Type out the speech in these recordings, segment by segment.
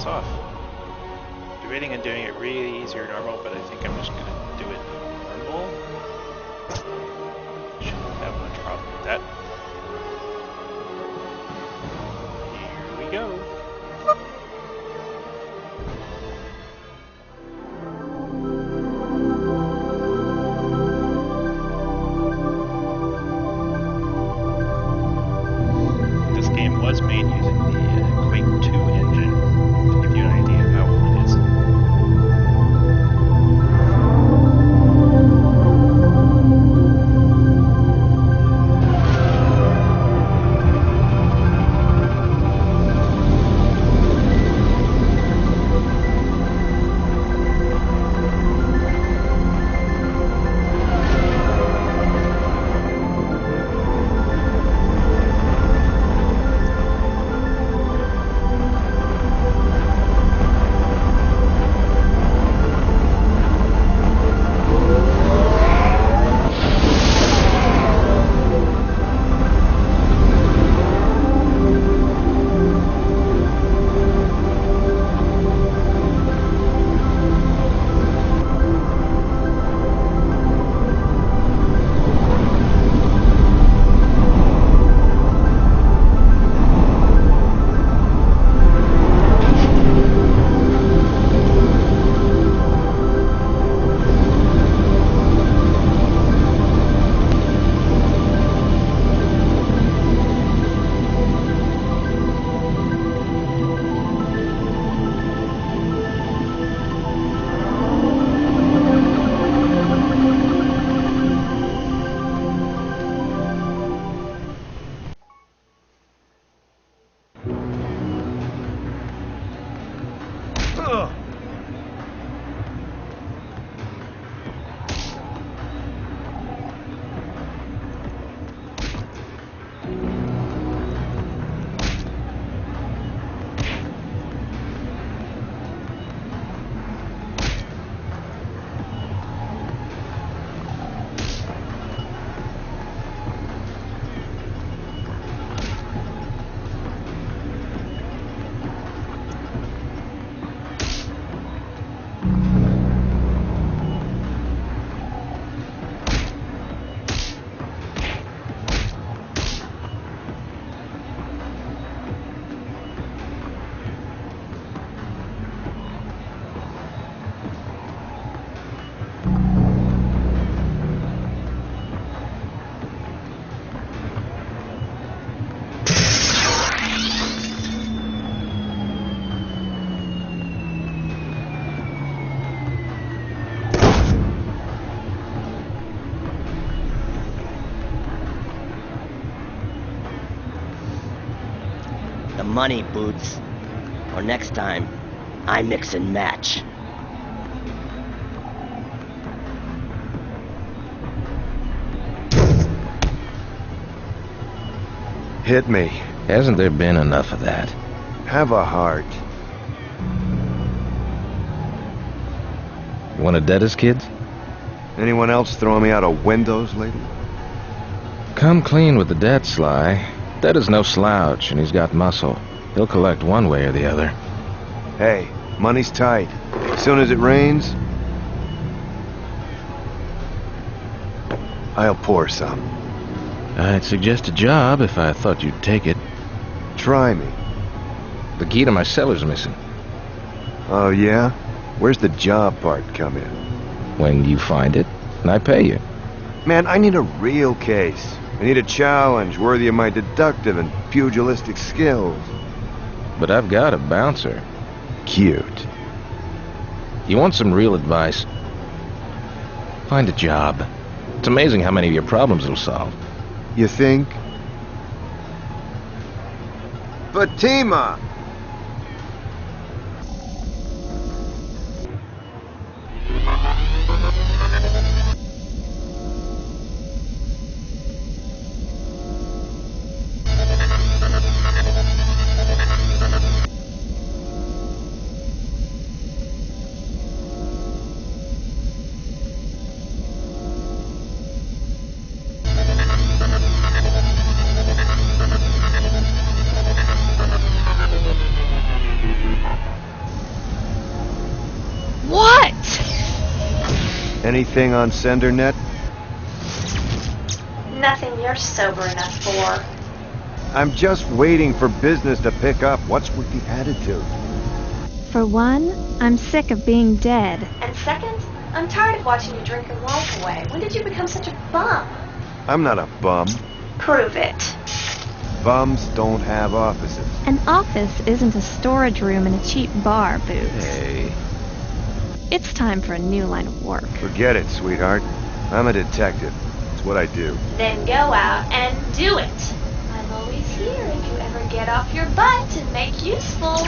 this off. Debating on doing it really easy or normal, but I think I'm just gonna do it normal. Shouldn't have much problem with that. Here we go. This game was made using the Quake 2 engine, to give you an idea of how old it is. The money, Boots. Or next time, I mix and match. Hit me. Hasn't there been enough of that? Have a heart. You want to dead us, kids? Anyone else throwing me out of windows lately? Come clean with the debt, Sly. Dead is no slouch, and he's got muscle. He'll collect one way or the other. Hey, money's tight. As soon as it rains, I'll pour some. I'd suggest a job if I thought you'd take it. Try me. The key to my cellar's missing. Oh, yeah? Where's the job part come in? When you find it, and I pay you. Man, I need a real case. I need a challenge worthy of my deductive and pugilistic skills. But I've got a bouncer. Cute. You want some real advice? Find a job. It's amazing how many of your problems it'll solve. You think? Fatima! Anything on SenderNet? Nothing you're sober enough for. I'm just waiting for business to pick up. What's with the attitude? For one, I'm sick of being dead. And second, I'm tired of watching you drink your life away. When did you become such a bum? I'm not a bum. Prove it. Bums don't have offices. An office isn't a storage room in a cheap bar, Boots. Hey. It's time for a new line of work. Forget it, sweetheart. I'm a detective. It's what I do. Then go out and do it. I'm always here if you ever get off your butt and make useful.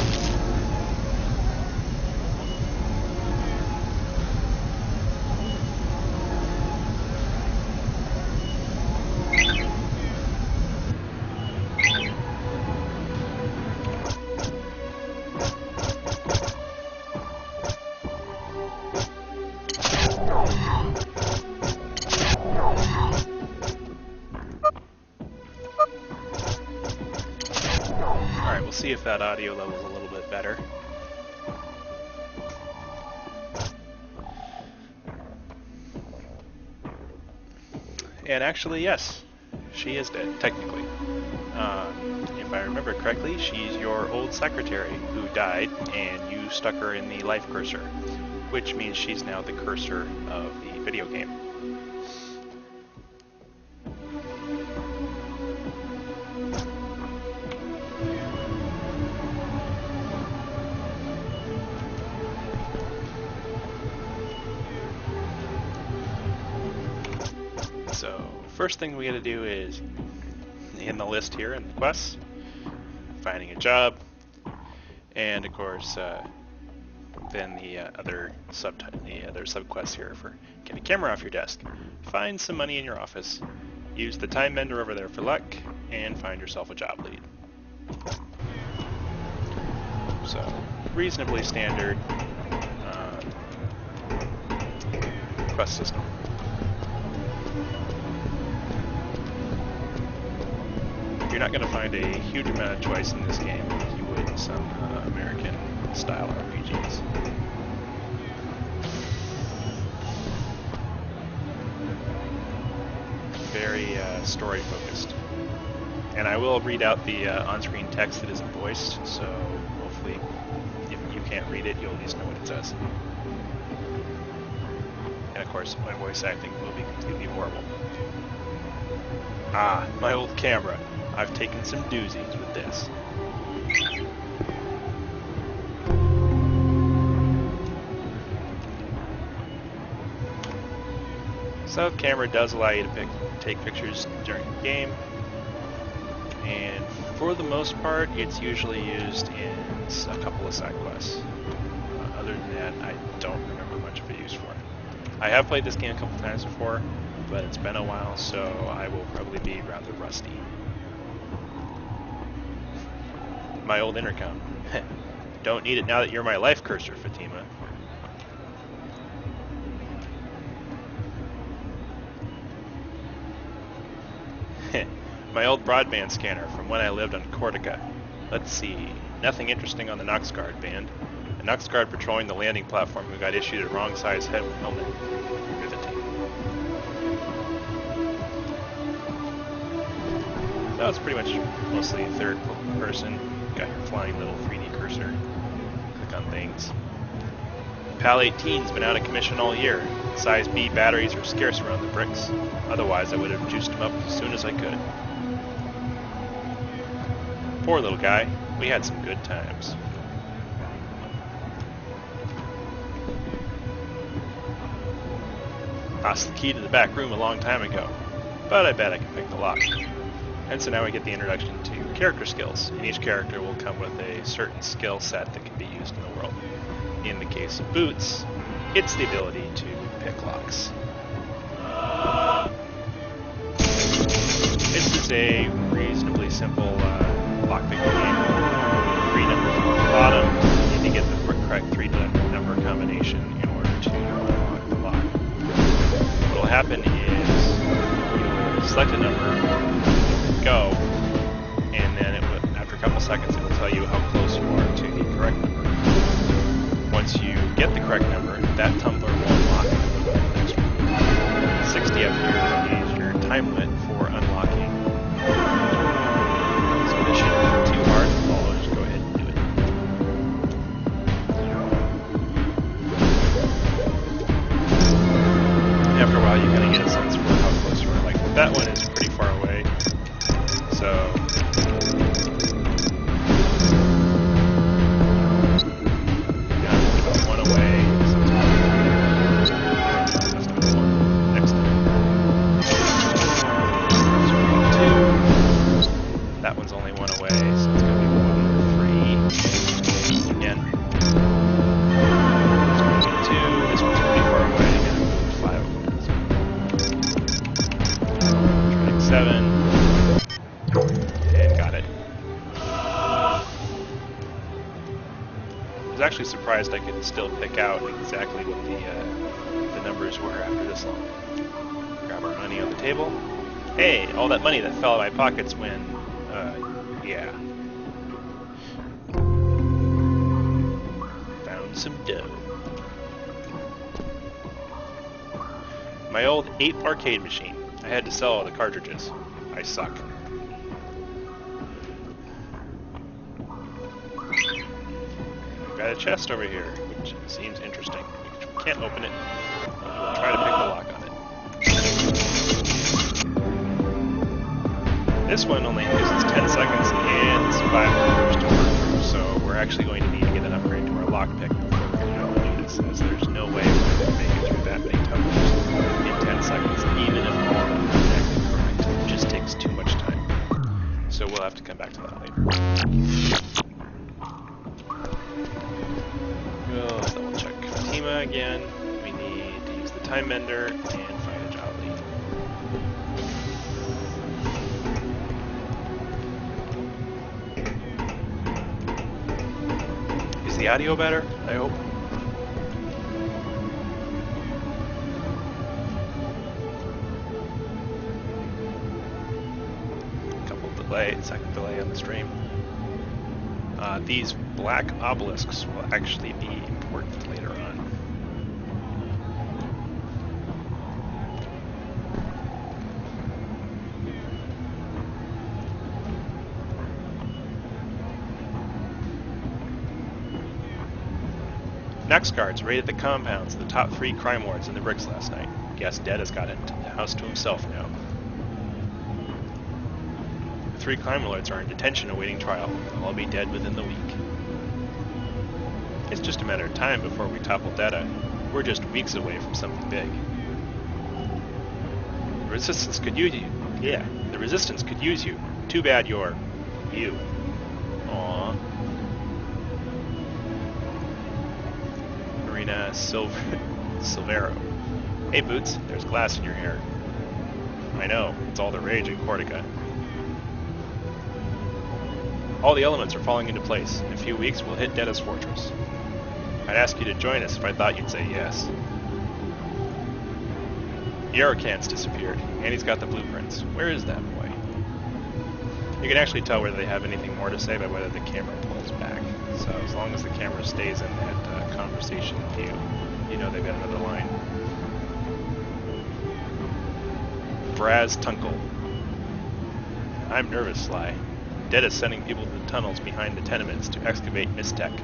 Alright, we'll see if that audio level's a little bit better. And actually, yes, she is dead, technically. If I remember correctly, she's your old secretary who died, and you stuck her in the life cursor, which means she's now the cursor of the video game. So, first thing we gotta do is, in the list here in the quests, finding a job, and of course, then the other subquests here for get a camera off your desk, find some money in your office, use the time bender over there for luck, and find yourself a job lead. So, reasonably standard quest system. You're not going to find a huge amount of choice in this game as you would in some American-style RPGs. Very story-focused. And I will read out the on-screen text that isn't voiced, so hopefully if you can't read it, you'll at least know what it says. And of course, my voice acting will be completely horrible. Ah, my old camera. I've taken some doozies with this. So the camera does allow you to take pictures during the game, and for the most part it's usually used in a couple of side quests. Other than that, I don't remember much of a use for it. I have played this game a couple times before, but it's been a while, so I will probably be rather rusty. My old intercom. Don't need it now that you're my life cursor, Fatima. My old broadband scanner from when I lived on Cortica. Let's see. Nothing interesting on the Nox Guard band. A Nox Guard patrolling the landing platform who got issued a wrong size helmet. Riveting. That was pretty much mostly third person. Got your flying little 3D cursor. Click on things. PAL 18's been out of commission all year. Size B batteries are scarce around the bricks. Otherwise, I would have juiced them up as soon as I could. Poor little guy. We had some good times. Lost the key to the back room a long time ago, but I bet I can pick the lock. And so now we get the introduction to character skills, and each character will come with a certain skill set that can be used in the world. In the case of Boots, it's the ability to pick locks. This is a reasonably simple lockpicking game. 3 numbers on the bottom. You need to get the correct 3-number combination in order to unlock the lock. What will happen is you'll select a number, go, and then after a couple seconds it will tell you how close you are to the correct number. Once you get the correct number, that tumbler will unlock for the next actually surprised I could still pick out exactly what the numbers were after this long. Grab our money on the table. Hey, all that money that fell out of my pockets when, yeah. Found some dough. My old ape arcade machine. I had to sell all the cartridges. I suck. We've got a chest over here, which seems interesting. We can't open it. We'll try to pick the lock on it. This one only uses 10 seconds and 5 hours to work through, so we're actually going to need to get an upgrade to our lockpick before we can do this, as there's no way we're going to make it through that many tunnels in 10 seconds, even if all of them are connected correct. It just takes too much time. So we'll have to come back to that later. We'll double check Fatima again. We need to use the time bender and find a job lead. Is the audio better? I hope. Second delay on the stream. These black obelisks will actually be important later on. Next guards raided the compounds of the top 3 crime lords in the bricks last night. Guess Dead has got the house to himself now. 3 crime lords are in detention awaiting trial. They'll all be dead within the week. It's just a matter of time before we topple Data. We're just weeks away from something big. The Resistance could use you. Yeah, the Resistance could use you. Too bad you're... you. Aww. Marina Silvero. Hey Boots, there's glass in your hair. I know, it's all the rage in Cortica. All the elements are falling into place. In a few weeks, we'll hit Data's fortress. I'd ask you to join us if I thought you'd say yes. The Aerocant's disappeared, and he's got the blueprints. Where is that boy? You can actually tell whether they have anything more to say by whether the camera pulls back. So as long as the camera stays in that conversation view, you know they've got another line. Braz Tunkel. I'm nervous, Sly. Dead is sending people to the tunnels behind the tenements to excavate Mistech.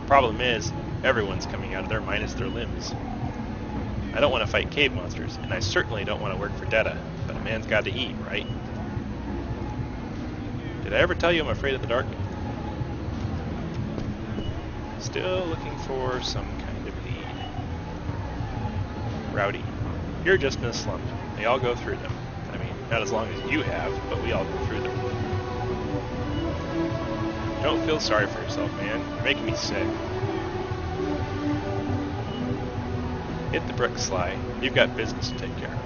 Problem is, everyone's coming out of there minus their limbs. I don't want to fight cave monsters, and I certainly don't want to work for Data, but a man's got to eat, right? Did I ever tell you I'm afraid of the dark? Still looking for some kind of lead. Rowdy. You're just in a slump. They all go through them. I mean, not as long as you have, but we all go through them. Don't feel sorry for yourself, man. You're making me sick. Hit the brick, Sly. You've got business to take care of.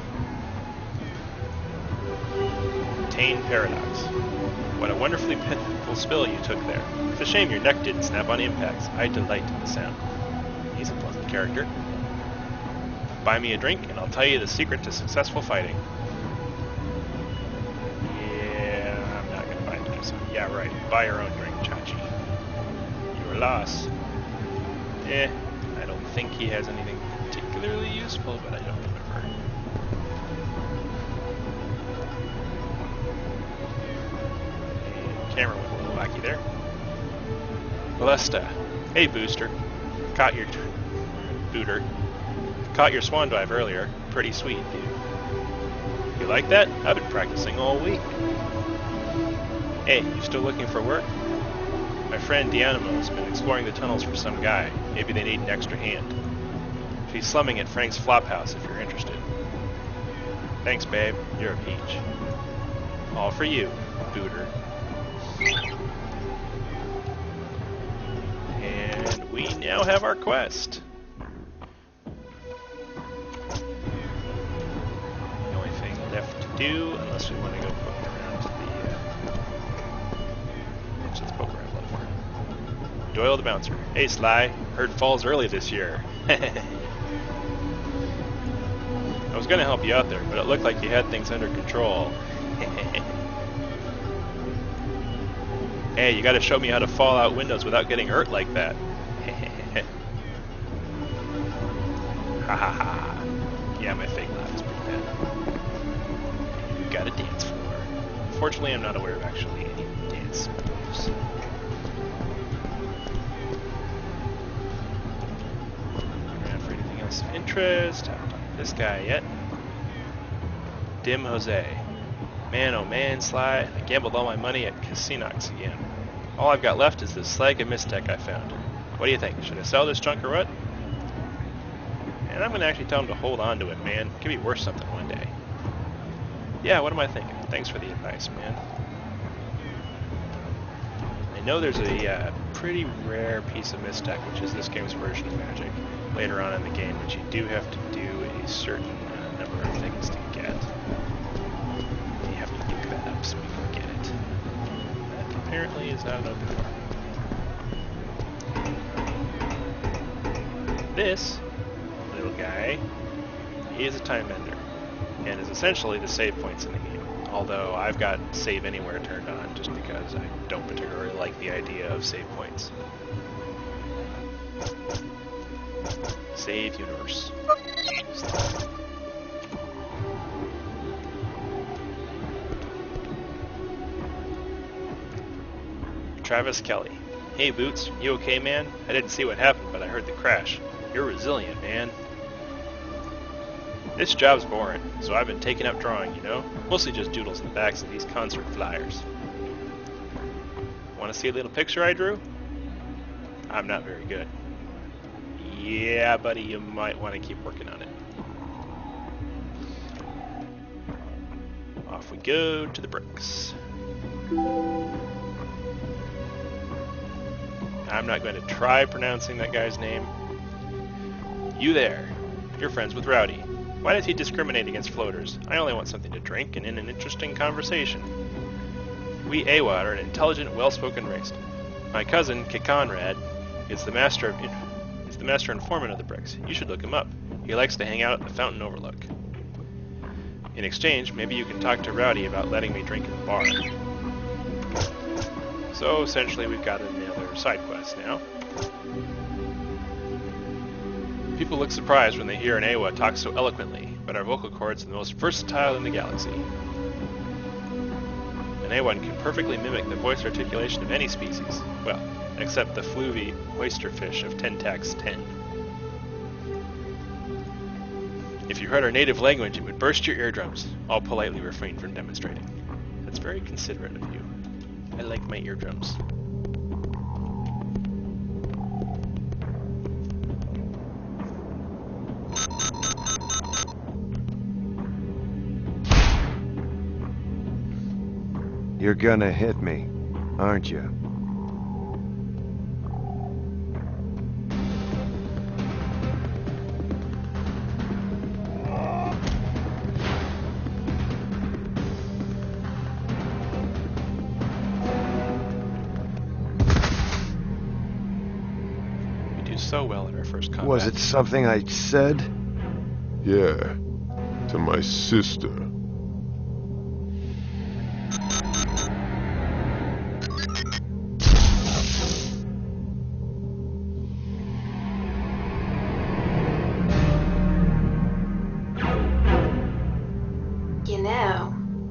Tane Paradox. What a wonderfully pitiful spill you took there. It's a shame your neck didn't snap on impacts. I delight in the sound. He's a pleasant character. Buy me a drink, and I'll tell you the secret to successful fighting. Yeah, I'm not gonna buy it. Yeah, right. Buy your own drink, Chachi. Your loss. I don't think he has anything particularly useful, but I don't remember. And camera went a little wacky there. Balesta. Hey, Booster. Caught your... Booter. Caught your swan dive earlier. Pretty sweet, dude. You like that? I've been practicing all week. Hey, you still looking for work? My friend Dianamo's been exploring the tunnels for some guy. Maybe they need an extra hand. She's slumming at Frank's Flophouse if you're interested. Thanks, babe. You're a peach. All for you, Booter. And we now have our quest. The only thing left to do, unless we want to go poke around to the... let's just poke around a little more. Doyle the bouncer. Hey Sly, heard falls early this year. I was gonna help you out there, but it looked like you had things under control. Hey, you gotta show me how to fall out windows without getting hurt like that. Ha ha ha. Yeah, my fake laugh is pretty bad. You got a dance floor. Fortunately, I'm not aware of actually any dance moves. Around for anything else of interest. I haven't talked to this guy yet. Dim Jose. Man, oh man, Sly, I gambled all my money at Anachronox again. All I've got left is this slag of Mistech I found. What do you think? Should I sell this junk or what? And I'm going to actually tell him to hold on to it, man. It could be worth something one day. Yeah, what am I thinking? Thanks for the advice, man. I know there's a pretty rare piece of Mistech, which is this game's version of magic, later on in the game, which you do have to do a certain number of things to get. You have to look that up so we can get it. That apparently is not an open door. This little guy, he is a time bender, and is essentially the save points in the game. Although I've got save anywhere turned on just because I don't particularly like the idea of save points. Save universe. Travis Kelly. Hey Boots, you okay, man? I didn't see what happened, but I heard the crash. You're resilient, man. This job's boring, so I've been taking up drawing, you know? Mostly just doodles in the backs of these concert flyers. Want to see a little picture I drew? I'm not very good. Yeah, buddy, you might want to keep working on it. Off we go to the bricks. I'm not going to try pronouncing that guy's name. You there. You're friends with Rowdy. Why does he discriminate against floaters? I only want something to drink and in an interesting conversation. We Awa are an intelligent, well-spoken race. My cousin, Kikonrad, is the master informant of the bricks. You should look him up. He likes to hang out at the Fountain Overlook. In exchange, maybe you can talk to Rowdy about letting me drink in the bar. So essentially we've got another side quest now. People look surprised when they hear an Awa talk so eloquently, but our vocal cords are the most versatile in the galaxy. An Awa can perfectly mimic the voice articulation of any species, well, except the fluvy oysterfish of Tentax 10. If you heard our native language, it would burst your eardrums. I'll politely refrain from demonstrating. That's very considerate of you. I like my eardrums. You're gonna hit me, aren't you? We do so well in our first combat. Was it something I said? Yeah, to my sister.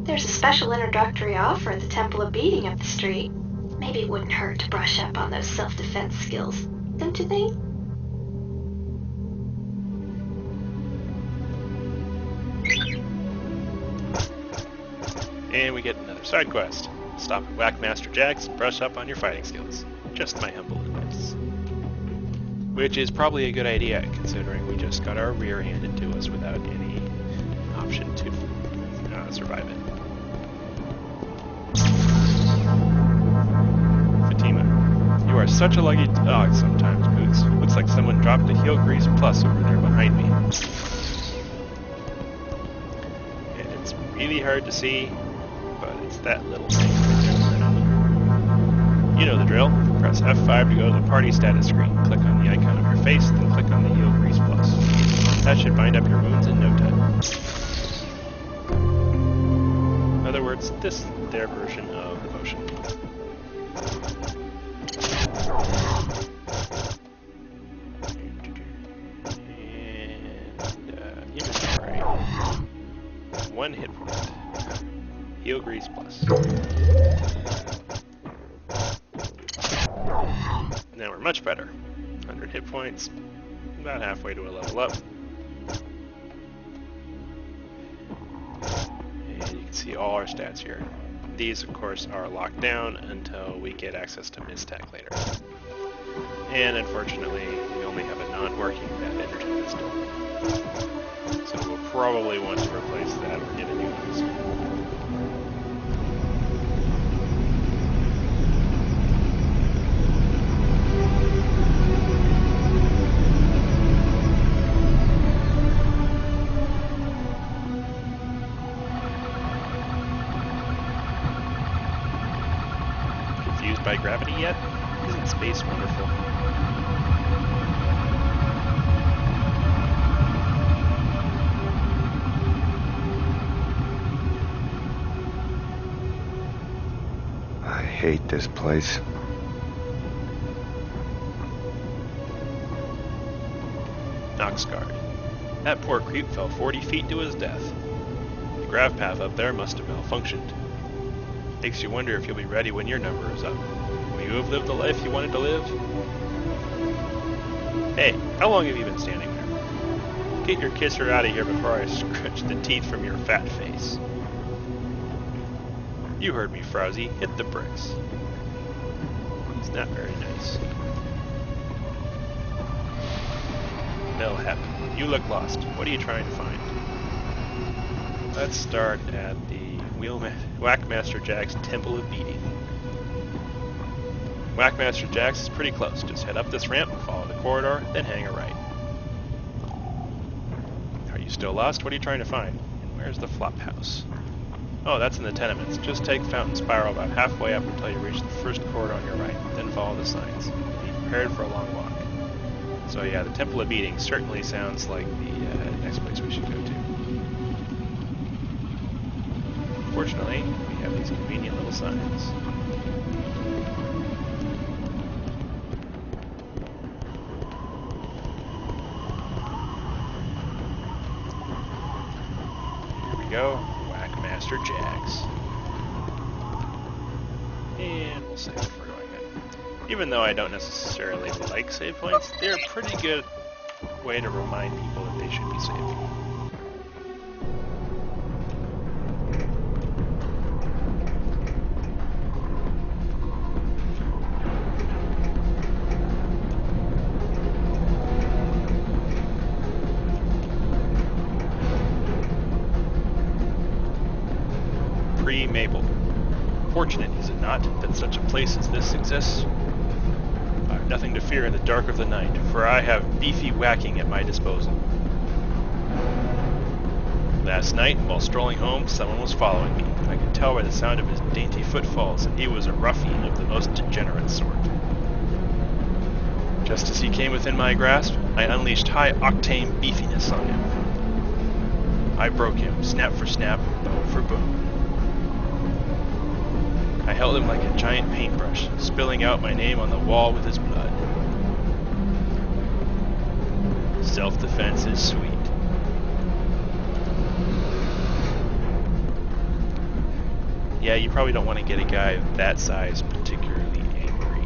There's a special introductory offer at the Temple of Beating up the street. Maybe it wouldn't hurt to brush up on those self-defense skills, don't you think? And we get another side quest. Stop at Whack Master Jack's and brush up on your fighting skills. Just my humble advice. Which is probably a good idea, considering we just got our rear handed to us without any option to survive it. Fatima, you are such a lucky dog sometimes, Boots. Looks like someone dropped a heel grease plus over there behind me. And it's really hard to see, but it's that little thing right there. You know the drill. Press F5 to go to the party status screen. Click on the icon of your face, then click on the Heal Grease Plus. That should bind up your wounds in no time. In other words, this is their version of the potion. And inventory. 1 hit point. Heal Grease Plus. Now we're much better. 100 hit points, about halfway to a level up. And you can see all our stats here. These, of course, are locked down until we get access to Miztac later. And unfortunately, we only have a non-working Mad Energy pistol. So we'll probably want to replace that or get a new one. By gravity yet? Isn't space wonderful? I hate this place. Noxguard. That poor creep fell 40 feet to his death. The grav path up there must have malfunctioned. Makes you wonder if you'll be ready when your number is up. Will you have lived the life you wanted to live? Hey, how long have you been standing there? Get your kisser out of here before I scratch the teeth from your fat face. You heard me, Frowsy. Hit the bricks. It's not very nice. Melhep, you look lost. What are you trying to find? Let's start at the Whackmaster Jack's Temple of Beating. Whackmaster Jack's is pretty close. Just head up this ramp, follow the corridor, then hang a right. Are you still lost? What are you trying to find? And where's the flop house? Oh, that's in the tenements. Just take Fountain Spiral about halfway up until you reach the first corridor on your right, then follow the signs. Be prepared for a long walk. So yeah, the Temple of Beating certainly sounds like the next place we should go to. Fortunately, we have these convenient little signs. Here we go, Whackmaster Jags. And we'll save before going in. Even though I don't necessarily like save points, they're a pretty good way to remind people that they should be saved. Pre-Mabel. Fortunate, is it not, that such a place as this exists? I have nothing to fear in the dark of the night, for I have beefy whacking at my disposal. Last night, while strolling home, someone was following me. I could tell by the sound of his dainty footfalls that he was a ruffian of the most degenerate sort. Just as he came within my grasp, I unleashed high-octane beefiness on him. I broke him, snap for snap, bone for bone. I held him like a giant paintbrush, spilling out my name on the wall with his blood. Self-defense is sweet. Yeah, you probably don't want to get a guy of that size particularly angry.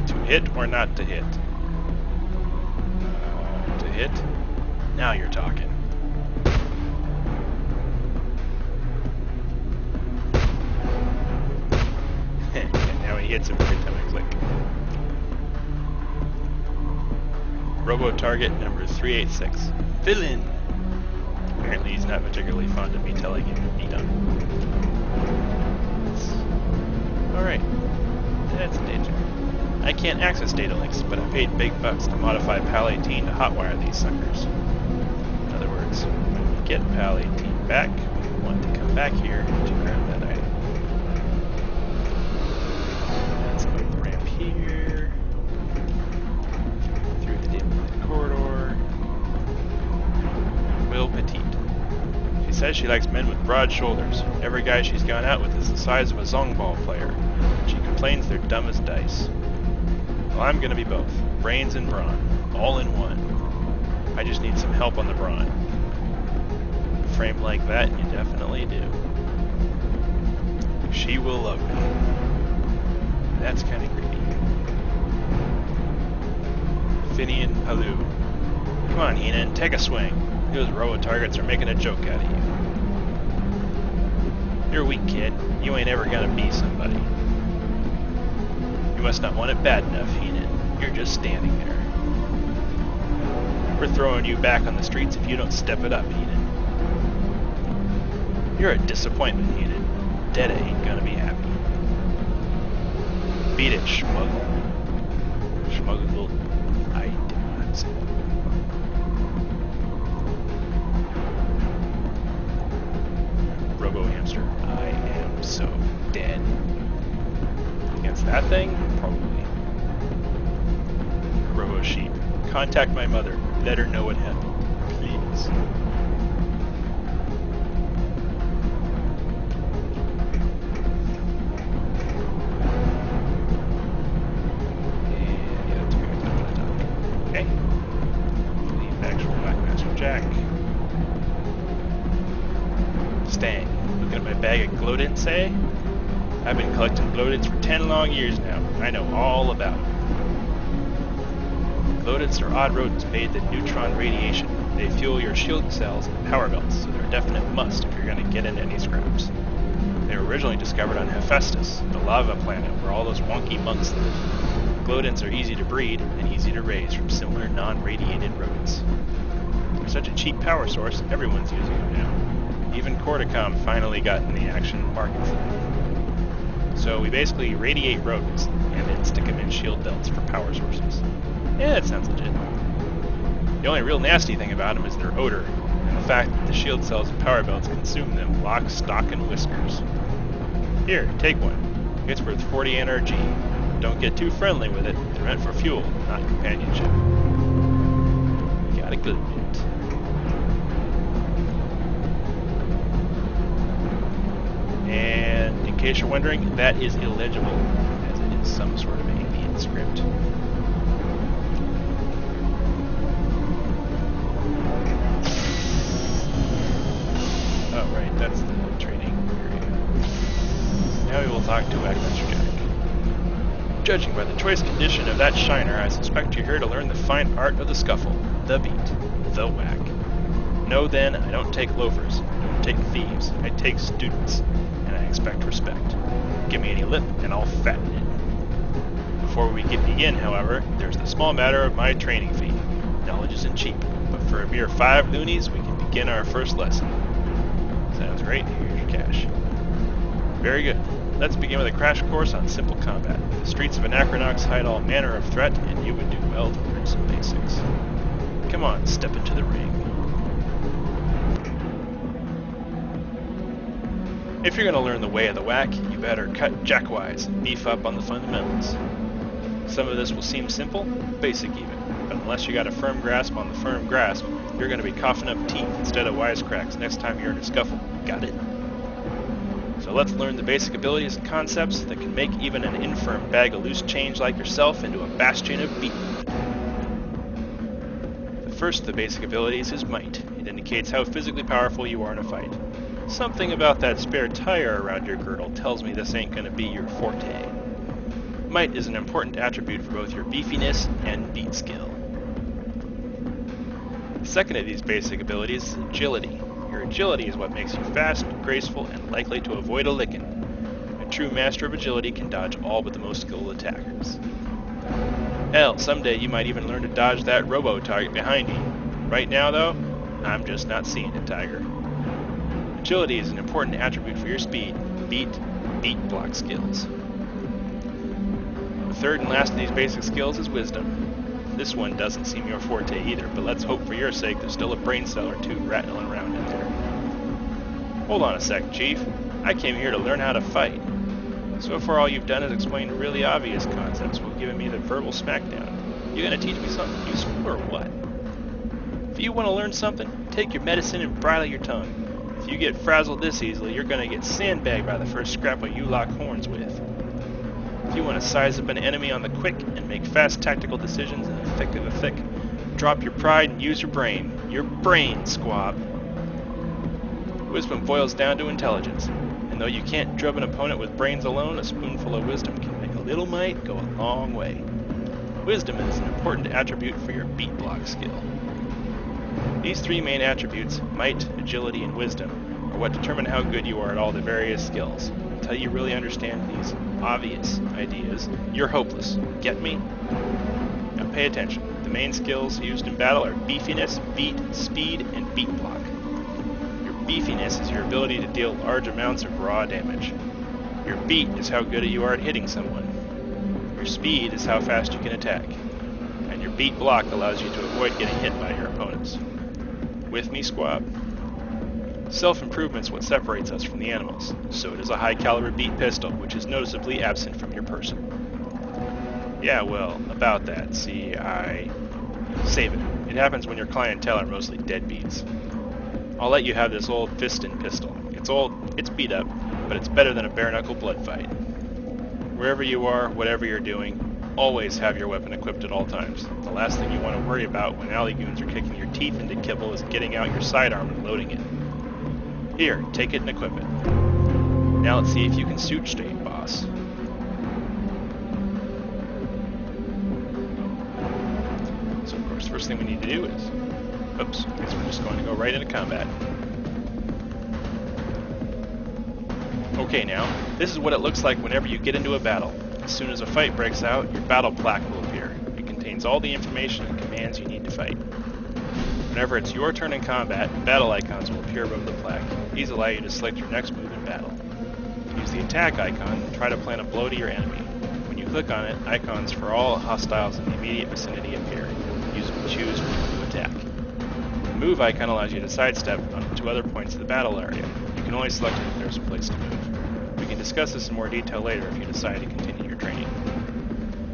To hit or not to hit? To hit? Now you're talking. Now he hits him every time I click. Robo target number 386. Villain! Apparently he's not particularly fond of me telling him to be done. Alright. That's a danger. I can't access data links, but I paid big bucks to modify PAL 18 to hotwire these suckers. In other words, when we get PAL 18 back, we want to come back here to grab that item. Let's go the ramp here, through the dim corridor. Will Petite. She says she likes men with broad shoulders. Every guy she's gone out with is the size of a zongball player. She complains they're dumb as dice. Well, I'm gonna be both. Brains and brawn. All in one. I just need some help on the brawn. A frame like that, you definitely do. She will love me. That's kind of creepy. Finian Palu. Come on, Heenan, take a swing. Those robo-targets are making a joke out of you. You're weak, kid. You ain't ever gonna be somebody. You must not want it bad enough, Heenan. You're just standing there. We're throwing you back on the streets if you don't step it up, Heenan. You're a disappointment, Heenan. Detta ain't gonna be happy. Beat it, Schmuggle. Schmuggle. I did not say that. Robo hamster. I am so dead. Against that thing? Probably. Robo sheep. Contact my mother. Let her know what happened. Please. And yeah, let's go back to the top. Okay. Leave actual Blackmaster Jack. Stang. Looking at my bag of glow-dents, say? I've been collecting glow-dents for 10 long years now. I know all about them. Glow-dents are odd rodents bathed in neutron radiation. They fuel your shield cells and power belts, so they're a definite must if you're going to get into any scraps. They were originally discovered on Hephaestus, the lava planet where all those wonky monks live. Glow-dents are easy to breed and easy to raise from similar non-radiated rodents. They're such a cheap power source, everyone's using them now. Even Corticom finally got in the action market for them. So we basically radiate rodents and then stick them in shield belts for power sources. Yeah, that sounds legit. The only real nasty thing about them is their odor, and the fact that the shield cells and power belts consume them lock, stock, and whiskers. Here, take one. It's worth 40 NRG. Don't get too friendly with it. They're meant for fuel, not companionship. Got a good bit. And in case you're wondering, that is illegible, as it is some sort of alien script. Oh, right, that's the training area. Now we will talk to Blackmaster Jack. Judging by the choice condition of that shiner, I suspect you're here to learn the fine art of the scuffle, the beat, the whack. No, then, I don't take loafers, I don't take thieves, I take students, and I expect respect. Give me any lip, and I'll fatten it. Before we begin, however, there's the small matter of my training fee. Knowledge isn't cheap, but for a mere 5 loonies, we can begin our first lesson. Sounds great, here's your cash. Very good. Let's begin with a crash course on simple combat. The streets of Anachronox hide all manner of threat, and you would do well to learn some basics. Come on, step into the ring. If you're going to learn the way of the whack, you better cut jackwise and beef up on the fundamentals. Some of this will seem simple, basic even, but unless you got a firm grasp on the firm grasp, you're going to be coughing up teeth instead of wisecracks next time you're in a scuffle. Got it? So let's learn the basic abilities and concepts that can make even an infirm bag of loose change like yourself into a bastion of beatwood. The first of the basic abilities is Might. It indicates how physically powerful you are in a fight. Something about that spare tire around your girdle tells me this ain't going to be your forte. Might is an important attribute for both your beefiness and beat skill. The second of these basic abilities is Agility. Your agility is what makes you fast, graceful, and likely to avoid a licking. A true master of agility can dodge all but the most skilled attackers. Hell, someday you might even learn to dodge that robo-target behind you. Right now, though, I'm just not seeing it, Tiger. Agility is an important attribute for your speed, beat block skills. The third and last of these basic skills is wisdom. This one doesn't seem your forte either, but let's hope for your sake there's still a brain cell or two rattling around in there. Hold on a sec, Chief. I came here to learn how to fight. So far all you've done is explain really obvious concepts while giving me the verbal smackdown. You gonna teach me something useful or what? If you want to learn something, take your medicine and bridle your tongue. If you get frazzled this easily, you're gonna get sandbagged by the first scrapper you lock horns with. If you want to size up an enemy on the quick and make fast tactical decisions in the thick of the thick, drop your pride and use your brain. Your brain, squab. Wisdom boils down to intelligence, and though you can't drub an opponent with brains alone, a spoonful of wisdom can make a little might go a long way. Wisdom is an important attribute for your beat block skill. These three main attributes, might, agility, and wisdom, are what determine how good you are at all the various skills. Until you really understand these obvious ideas, you're hopeless. Get me? Now pay attention. The main skills used in battle are beefiness, beat, speed, and beat block. Your beefiness is your ability to deal large amounts of raw damage. Your beat is how good you are at hitting someone. Your speed is how fast you can attack. And your beat block allows you to avoid getting hit by your opponents. With me, squab? Self-improvement's what separates us from the animals. So does a high-caliber beat pistol, which is noticeably absent from your person. Yeah, well, about that, see, save it. It happens when your clientele are mostly deadbeats. I'll let you have this old piston pistol. It's old, it's beat up, but it's better than a bare-knuckle blood fight. Wherever you are, whatever you're doing, always have your weapon equipped at all times. The last thing you want to worry about when alley goons are kicking your teeth into kibble is getting out your sidearm and loading it. Here, take it and equip it. Now let's see if you can shoot straight, boss. So of course, first thing we need to do is... Oops, I guess we're just going to go right into combat. Okay now, this is what it looks like whenever you get into a battle. As soon as a fight breaks out, your battle plaque will appear. It contains all the information and commands you need to fight. Whenever it's your turn in combat, battle icons will appear above the plaque. These allow you to select your next move in battle. Use the attack icon and try to plant a blow to your enemy. When you click on it, icons for all hostiles in the immediate vicinity appear. Use them to choose which one to attack. The move icon allows you to sidestep onto other points of the battle area. You can only select it if there's a place to move. We can discuss this in more detail later if you decide to continue your training.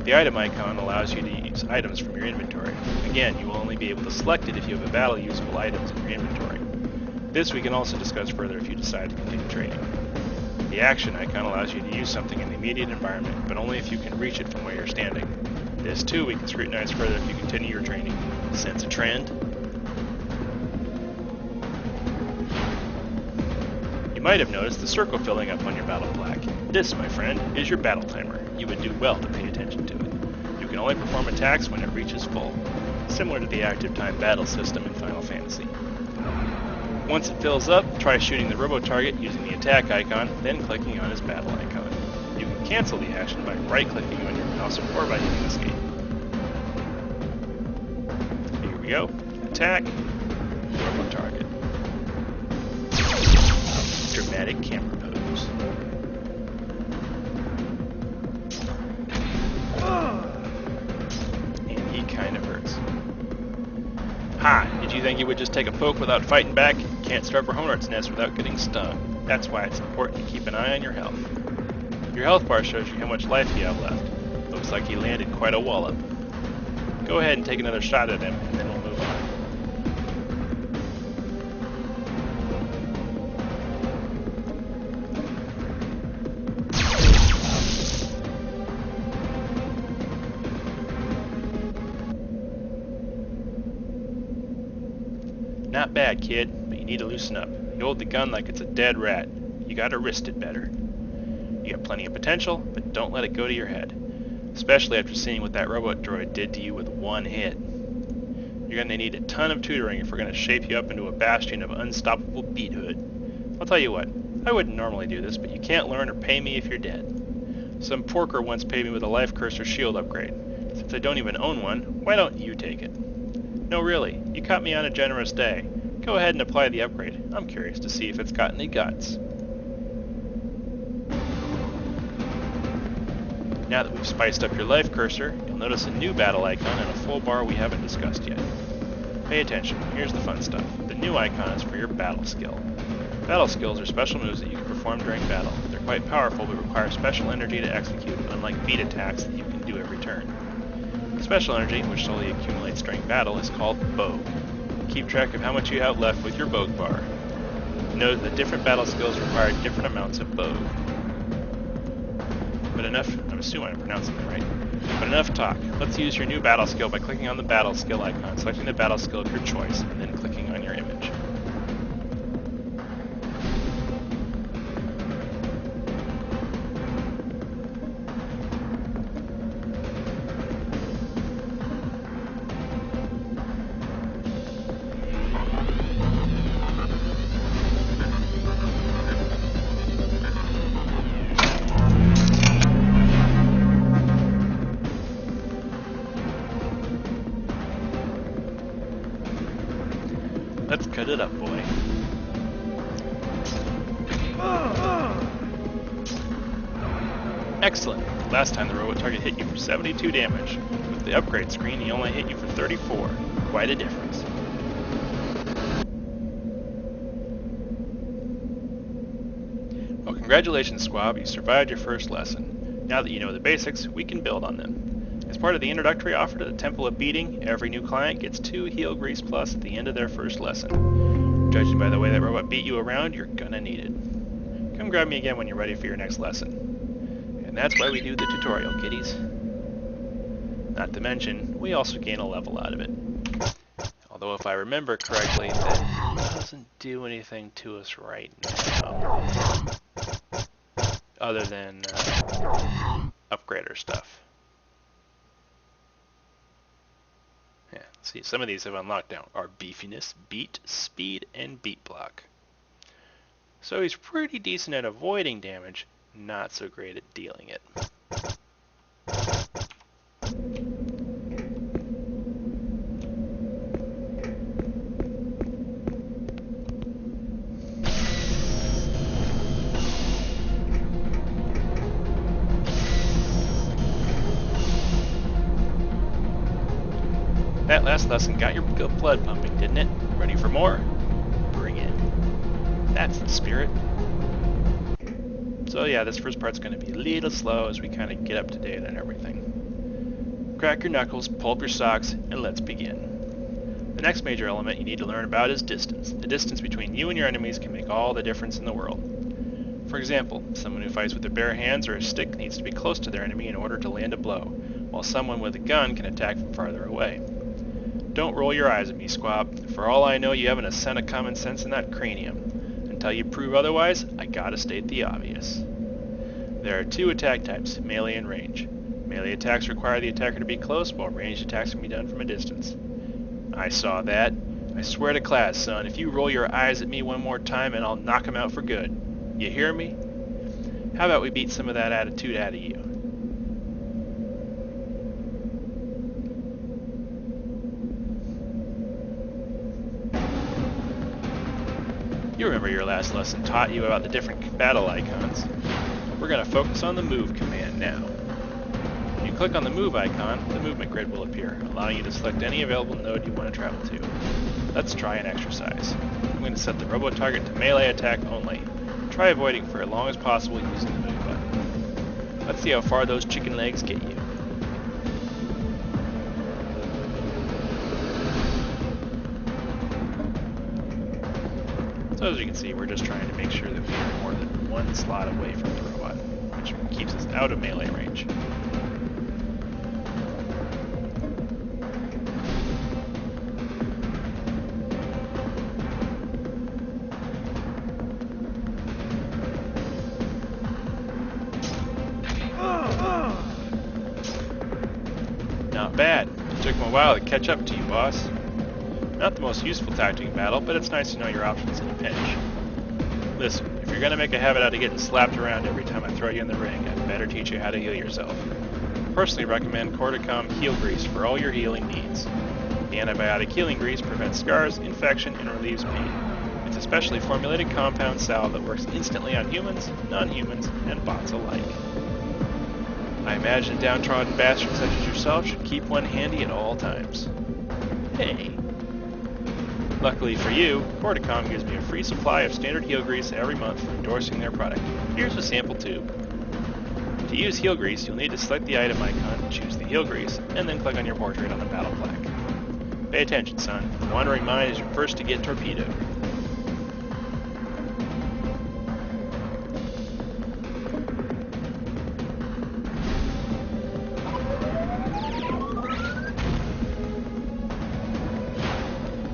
The item icon allows you to use items from your inventory. Again, you will only be able to select it if you have a battle usable items in your inventory. This we can also discuss further if you decide to continue training. The action icon allows you to use something in the immediate environment, but only if you can reach it from where you're standing. This too we can scrutinize further if you continue your training. Sense a trend? You might have noticed the circle filling up on your battle plaque. This, my friend, is your battle timer. You would do well to pay attention to it. You can only perform attacks when it reaches full, similar to the active time battle system in Final Fantasy. Once it fills up, try shooting the robo-target using the attack icon, then clicking on his battle icon. You can cancel the action by right-clicking on your mouse or by hitting escape. Here we go. Attack. Robo-target. Dramatic camera pose. And he kind of hurts. Ha! Did you think you would just take a poke without fighting back? Can't strike a hornet's nest without getting stung. That's why it's important to keep an eye on your health. Your health bar shows you how much life you have left. Looks like he landed quite a wallop. Go ahead and take another shot at him, and then we'll move on. Not bad, kid, but you need to loosen up. You hold the gun like it's a dead rat. You gotta wrist it better. You got plenty of potential, but don't let it go to your head. Especially after seeing what that robot droid did to you with one hit. You're gonna need a ton of tutoring if we're gonna shape you up into a bastion of unstoppable beathood. I'll tell you what, I wouldn't normally do this, but you can't learn or pay me if you're dead. Some porker once paid me with a life cursor shield upgrade. Since I don't even own one, why don't you take it? No, really, you caught me on a generous day. Go ahead and apply the upgrade. I'm curious to see if it's got any guts. Now that we've spiced up your life cursor, you'll notice a new battle icon and a full bar we haven't discussed yet. Pay attention, here's the fun stuff. The new icon is for your battle skill. Battle skills are special moves that you can perform during battle. They're quite powerful but require special energy to execute, unlike beat attacks that you can do every turn. Special energy, which solely accumulates during battle, is called Bogue. Keep track of how much you have left with your Bogue bar. Note that different battle skills require different amounts of Bogue. But enough, I'm assuming I'm pronouncing that right. But enough talk. Let's use your new battle skill by clicking on the battle skill icon, selecting the battle skill of your choice, and then clicking on your image. Let's cut it up, boy. Excellent. Last time the robot target hit you for 72 damage. With the upgrade screen, he only hit you for 34. Quite a difference. Well, congratulations, Squab. You survived your first lesson. Now that you know the basics, we can build on them. As part of the introductory offer to the Temple of Beating, every new client gets 2 Heal Grease Plus at the end of their first lesson. Judging by the way that robot beat you around, you're gonna need it. Come grab me again when you're ready for your next lesson. And that's why we do the tutorial, kiddies. Not to mention, we also gain a level out of it. Although if I remember correctly, that doesn't do anything to us right now. Other than upgrader stuff. Yeah, see, some of these have unlocked now. Are beefiness, beat, speed, and beat block. So he's pretty decent at avoiding damage, not so great at dealing it. That last lesson got your good blood pumping, didn't it? Ready for more? Bring it. That's the spirit. So yeah, this first part's going to be a little slow as we kind of get up to date on everything. Crack your knuckles, pull up your socks, and let's begin. The next major element you need to learn about is distance. The distance between you and your enemies can make all the difference in the world. For example, someone who fights with their bare hands or a stick needs to be close to their enemy in order to land a blow, while someone with a gun can attack from farther away. Don't roll your eyes at me, Squab. For all I know, you haven't a cent of common sense in that cranium. Until you prove otherwise, I gotta state the obvious. There are 2 attack types, melee and range. Melee attacks require the attacker to be close, while ranged attacks can be done from a distance. I saw that. I swear to class, son, if you roll your eyes at me one more time and I'll knock him out for good. You hear me? How about we beat some of that attitude out of you? You remember your last lesson taught you about the different battle icons. We're going to focus on the move command now. When you click on the move icon, the movement grid will appear, allowing you to select any available node you want to travel to. Let's try an exercise. I'm going to set the robo target to melee attack only. Try avoiding for as long as possible using the move button. Let's see how far those chicken legs get you. So as you can see, we're just trying to make sure that we are more than 1 slot away from the robot, which keeps us out of melee range. Not bad. It took him a while to catch up to you, boss. Not the most useful tactic in battle, but it's nice to know your options in a pinch. Listen, if you're gonna make a habit out of getting slapped around every time I throw you in the ring, I'd better teach you how to heal yourself. I personally recommend Corticom Heal Grease for all your healing needs. The antibiotic healing grease prevents scars, infection, and relieves pain. It's a specially formulated compound salve that works instantly on humans, non-humans, and bots alike. I imagine a downtrodden bastard such as yourself should keep one handy at all times. Hey. Luckily for you, Corticom gives me a free supply of standard heel grease every month for endorsing their product. Here's a sample tube. To use heel grease, you'll need to select the item icon, choose the heel grease, and then click on your portrait on the battle plaque. Pay attention, son. The Wandering Mind is your first to get torpedoed.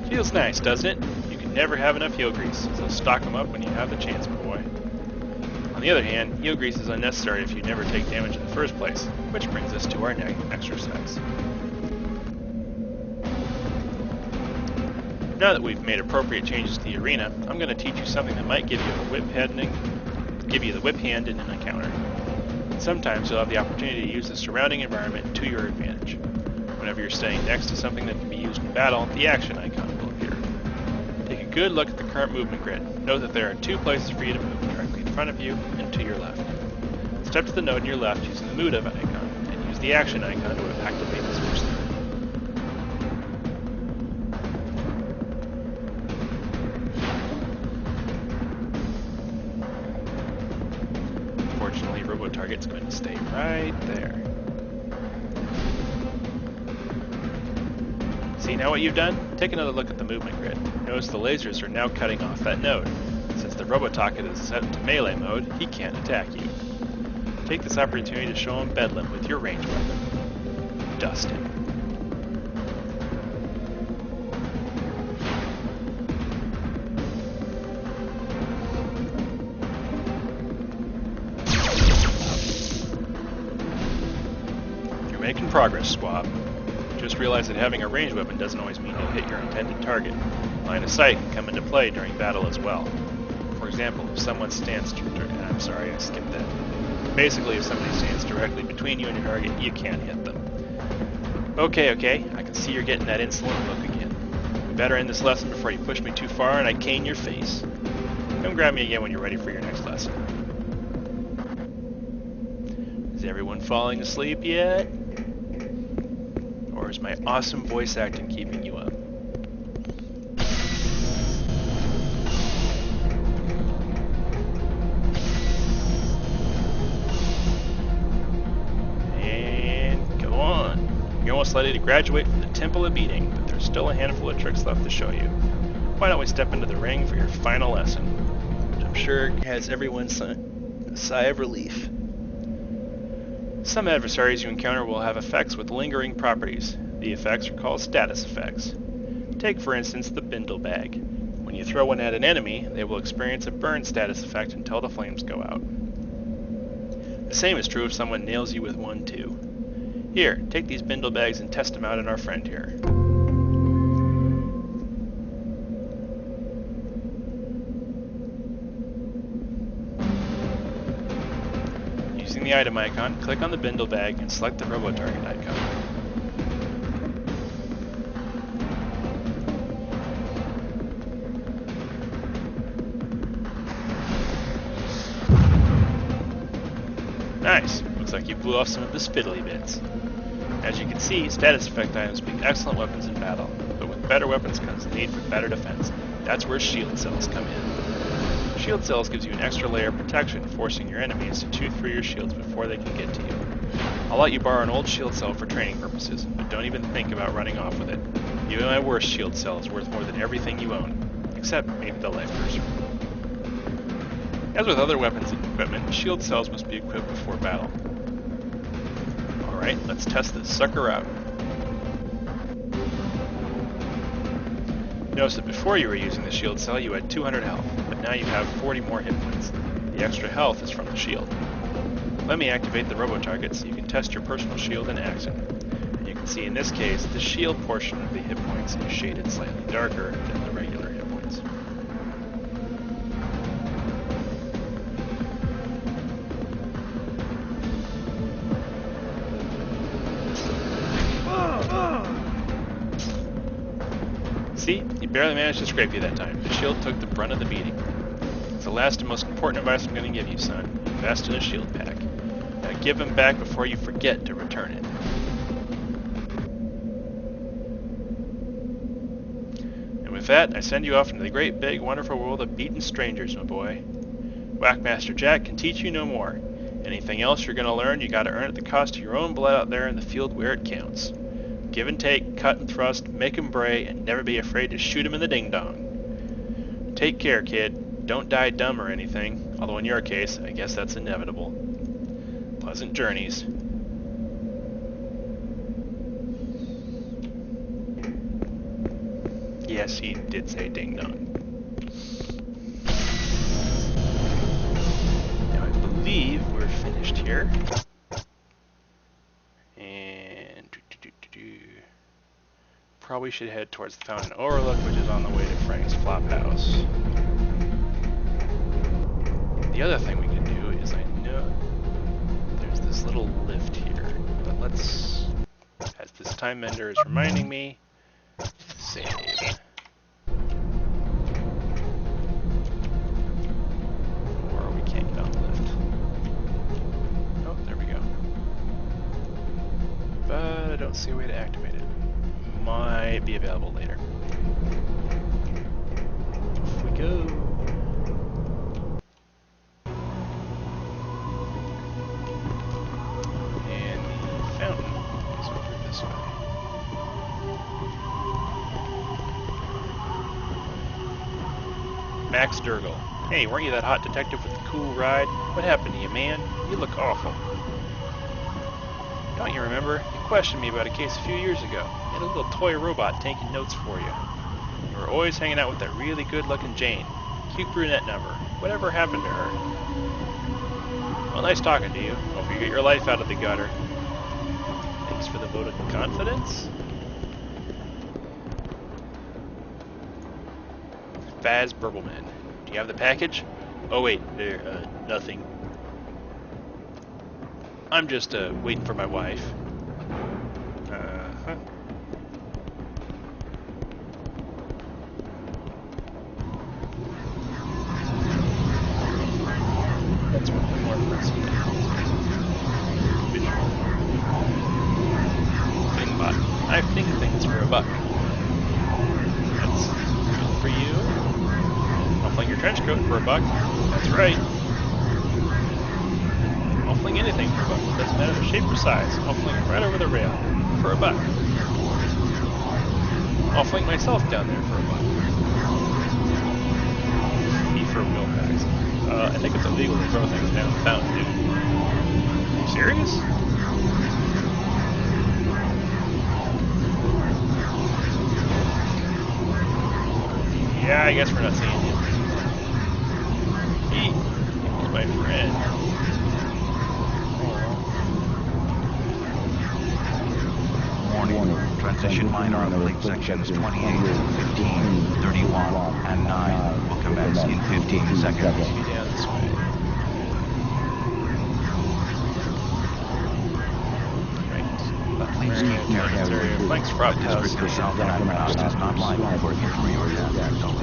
Feels nice, doesn't it? You can never have enough heel grease, so stock them up when you have the chance, my boy. On the other hand, heel grease is unnecessary if you never take damage in the first place, which brings us to our next exercise. Now that we've made appropriate changes to the arena, I'm going to teach you something that might give you the whip hand in an encounter. Sometimes you'll have the opportunity to use the surrounding environment to your advantage. Whenever you're standing next to something that can be used in battle, the action icon will appear. Take a good look at the current movement grid. Note that there are two places for you to move, directly in front of you and to your left. Step to the node on your left using the move icon, and use the action icon to activate the switch there. Unfortunately, Robo-Target's going to stay right there. See now what you've done? Take another look at the movement grid. Notice the lasers are now cutting off that node. Since the Robo-Target is set to melee mode, he can't attack you. Take this opportunity to show him Bedlam with your ranged weapon. Dust him. You're making progress, squab. Just realize that having a ranged weapon doesn't always mean you'll hit your intended target. Line of sight can come into play during battle as well. For example, if someone stands I'm sorry, I skipped that. Basically, if somebody stands directly between you and your target, you can't hit them. Okay, I can see you're getting that insolent look again. We better end this lesson before you push me too far and I cane your face. Come grab me again when you're ready for your next lesson. Is everyone falling asleep yet? Or is my awesome voice acting keeping you up? And go on. You're almost ready to graduate from the Temple of Beating, but there's still a handful of tricks left to show you. Why don't we step into the ring for your final lesson, which I'm sure has everyone a sigh of relief. Some adversaries you encounter will have effects with lingering properties. The effects are called status effects. Take, for instance, the Bindle Bag. When you throw one at an enemy, they will experience a burn status effect until the flames go out. The same is true if someone nails you with one too. Here, take these Bindle Bags and test them out on our friend here. Using the item icon, click on the Bindle Bag and select the Robo-Target icon. Nice! Looks like you blew off some of the spittly bits. As you can see, status effect items make excellent weapons in battle, but with better weapons comes the need for better defense. That's where shield cells come in. Shield cells gives you an extra layer of protection, forcing your enemies to chew through your shields before they can get to you. I'll let you borrow an old shield cell for training purposes, but don't even think about running off with it. Even my worst shield cell is worth more than everything you own, except maybe the life cursor. As with other weapons and equipment, shield cells must be equipped before battle. Alright, let's test this sucker out. Notice that before you were using the shield cell you had 200 health, but now you have 40 more hit points. The extra health is from the shield. Let me activate the Robo-Target so you can test your personal shield in action. And you can see in this case, the shield portion of the hit points is shaded slightly darker than the regular hit points. See? He barely managed to scrape you that time. The shield took the brunt of the beating. It's the last and most important advice I'm going to give you, son. Invest in a shield pack. Now Give him back before you forget to return it. And with that, I send you off into the great, big, wonderful world of beaten strangers, my boy. Whackmaster Jack can teach you no more. Anything else you're going to learn, you got to earn at the cost of your own blood out there in the field where it counts. Give and take, cut and thrust, make 'em bray, and never be afraid to shoot 'em in the ding-dong. Take care, kid. Don't die dumb or anything, although in your case, I guess that's inevitable. Pleasant journeys. Yes, he did say ding-dong. Now I believe we're finished here. And probably should head towards the Fountain Overlook, which is on the way to Frank's Flophouse. The other thing we can do is, I know there's this little lift here, but let's, as this time mender is reminding me, save. Or we can't get on the lift. Oh, there we go. But I don't see a way to activate it. Might be available later. Off we go. And the fountain is over this way. Max Durgle. Hey, weren't you that hot detective with the cool ride? What happened to you, man? You look awful. Don't you remember? You questioned me about a case a few years ago. You had a little toy robot taking notes for you. You were always hanging out with that really good-looking Jane. Cute brunette number. Whatever happened to her? Well, nice talking to you. Hope you get your life out of the gutter. Thanks for the vote of confidence. Faz Burbleman. Do you have the package? Oh wait, nothing. I'm just waiting for my wife. Uh-huh. That's one more person. Bing bot. I think things for a buck. That's good for you. I'll fling your trench coat for a buck. That's right. I'll fling anything for a buck. Doesn't matter the shape or size. I'll fling it right over the rail for a buck. I'll fling myself down there for a buck. E for wheel packs. I think it's illegal to throw things down the fountain, dude. Are you serious? Yeah, I guess we're not seeing him. He's my friend. Warning. Transition minor uplink sections 28, 15, 31, and 9 will commence in 15 seconds. Down this way. Please keep near area. Flanks Frog House. District of South Anachronox is not liable for injury or death.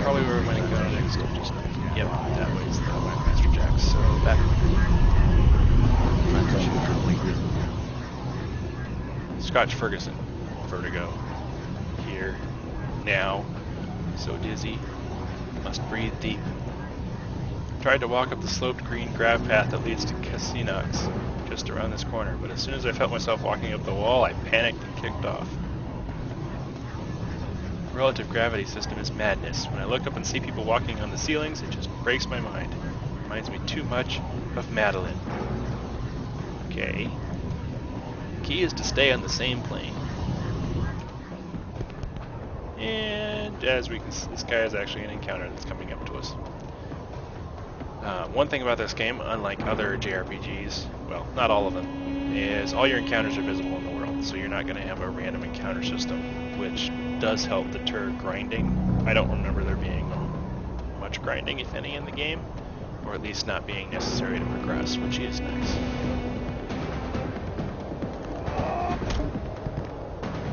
Probably where we're going to go next. Just, yep, that way's the Whackmaster Jack. So back. Transition complete. Scotch Ferguson. Vertigo. Here. Now. So dizzy. Must breathe deep. Tried to walk up the sloped green grav path that leads to Casinox, just around this corner, but as soon as I felt myself walking up the wall, I panicked and kicked off. The relative gravity system is madness. When I look up and see people walking on the ceilings, it just breaks my mind. It reminds me too much of Madeline. Okay. The key is to stay on the same plane. And as we can see, this guy is actually an encounter that's coming up to us. One thing about this game, unlike other JRPGs, well, not all of them, is all your encounters are visible in the world, so you're not going to have a random encounter system, which does help deter grinding. I don't remember there being much grinding, if any, in the game, or at least not being necessary to progress, which is nice.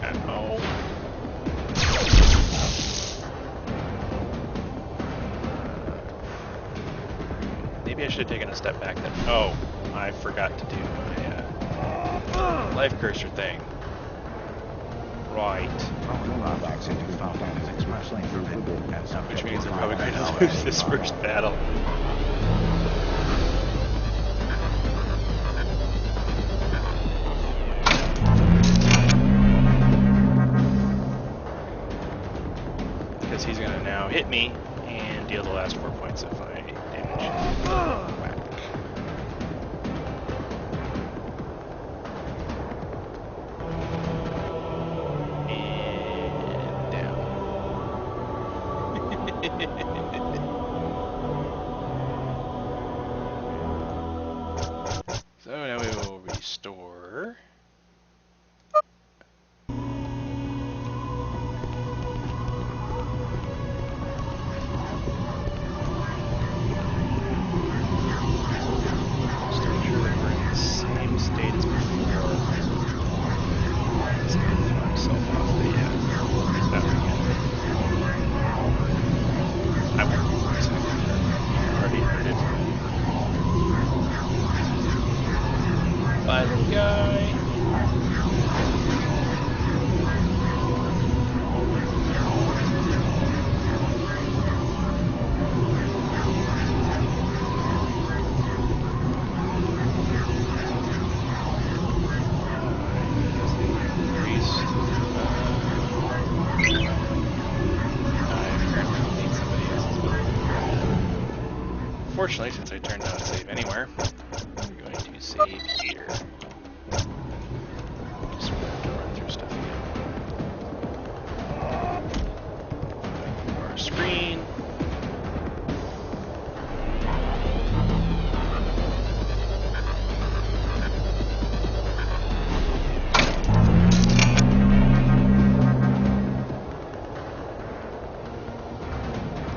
Uh-oh. Maybe I should have taken a step back then. Oh, I forgot to do my Life cursor thing. Right. Throwing objects into fountain is expressly forbidden, and subject Which means to I'm probably going to $5 lose this first battle. Because he's going to now hit me and deal the last 4 points of damage. Whack. And down. So now we will restore. Just to make sure that we're in the same state as before. Let's get myself off the that again. I won't be 1 second. Already heard it. Bye, little guy. Fortunately, since I turned on save anywhere, I'm going to save here. Just have to run through stuff again. More screen.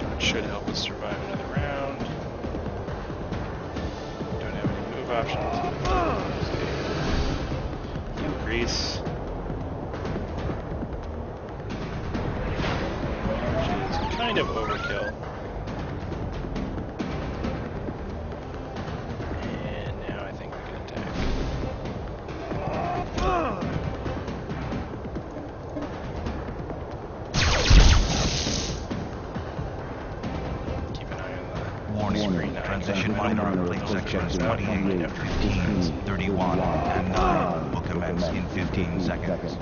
That should help us survive another round. Don't have any move options. Heal grease. Which is kind of overkill. And now I think we can attack. Keep an eye on that. Warning. Transition minor plate sections 28, 15, 31, and 9 will commence in 15 seconds.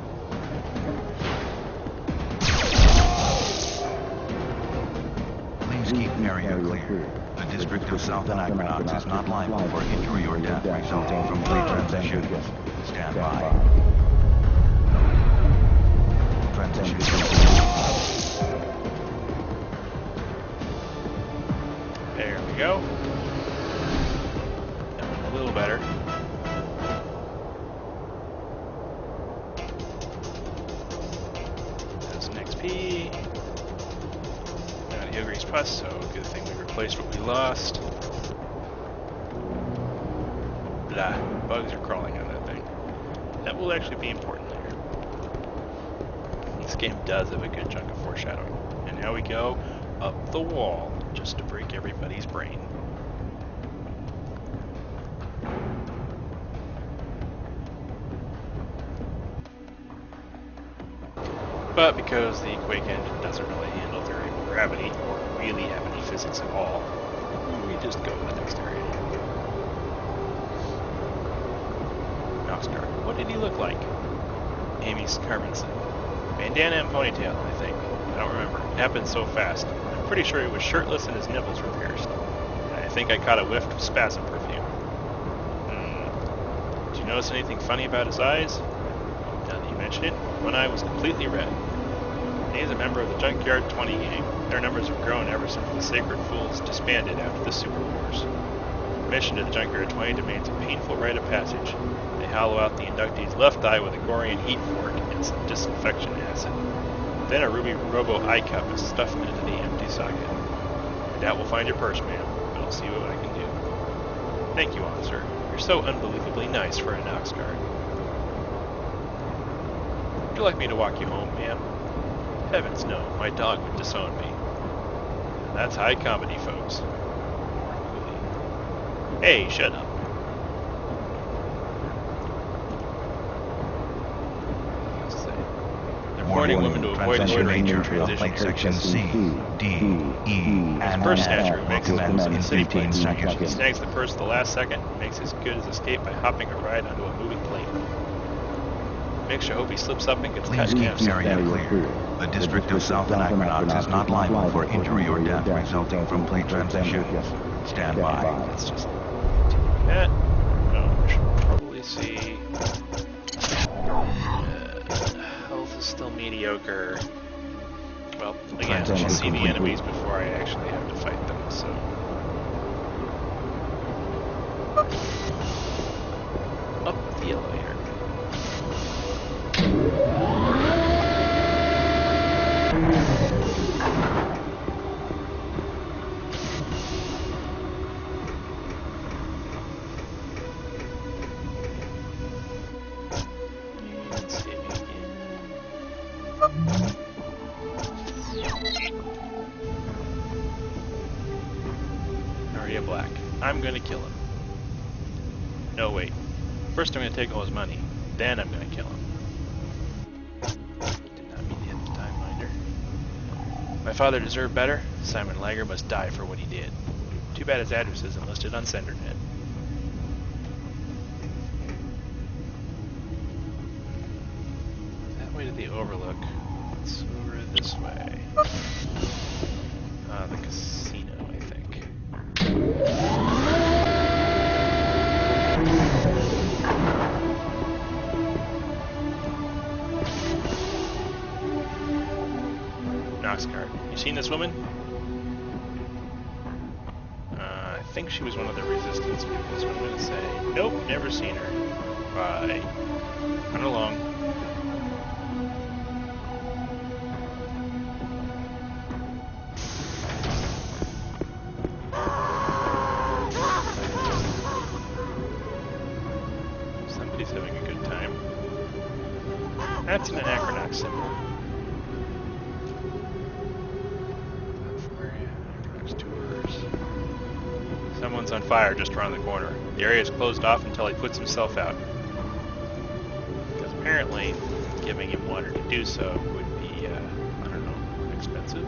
Please keep area clear. The district of South Anachronox is not liable for injury or death resulting from plate transition. Stand by. Transition. There we go. That went a little better. That's an XP. Got a heal grease pus, so good thing we replaced what we lost. Blah. Bugs are crawling on that thing. That will actually be important later. This game does have a good chunk of foreshadowing. And now we go up the wall, just to break everybody's brain. But because the Quake engine doesn't really handle variable gravity, or really have any physics at all, we just go to the next area. Noxguard. What did he look like? Amy Carmenson. Bandana and ponytail, I think. I don't remember. It happened so fast. I'm pretty sure he was shirtless and his nipples were pierced. And I think I caught a whiff of spasm perfume. Did you notice anything funny about his eyes? Now that you mention it, one eye was completely red. He's a member of the Junkyard 20 gang. Their numbers have grown ever since the Sacred Fools disbanded after the Super Wars. Admission to the Junkyard 20 demands a painful rite of passage. They hollow out the inductee's left eye with a Gorian heat fork and some disinfection acid. Then a ruby robo eye cup is stuffed into the empty socket. I doubt we'll find your purse, ma'am, but I'll see what I can do. Thank you, officer. You're so unbelievably nice for a Nox guard. Would you like me to walk you home, ma'am? Heavens no, my dog would disown me. And that's high comedy, folks. Hey, shut up. warning women to avoid loitering during Transition transition. section C, D, E, and Purse F snatcher will makes his commence moves in in the city 15 plates. He seconds. snags the purse at the last second, makes his good as escape by hopping a ride onto a moving plane. Makes you hope he slips up and gets Please cut in keep half. the area clear. The District of South Anachronox is not liable for injury or death resulting from plate transitions. Stand by. Let's just take that. Oh, we should probably see. Health is still mediocre. Well, again, I should see the enemies before I actually have to fight them, so. Up the elevator. And saving again. Maria Black. I'm gonna kill him. No, wait. First I'm gonna take all his money. Then I'm gonna kill him. Did not mean to hit the timeminder. My father deserved better. Simon Lager must die for what he did. Too bad his address isn't listed on SenderNet. That way to the Overlook. It's over this way. The casino, I think. Knoxcart. You seen this woman? I think she was one of the resistance people, so I'm gonna say, nope, never seen her. Bye. Run along. Somebody's having a good time. That's an Anachronox symbol. Someone's on fire just around the corner. The area is closed off until he puts himself out. Because apparently, giving him water to do so would be, I don't know, expensive.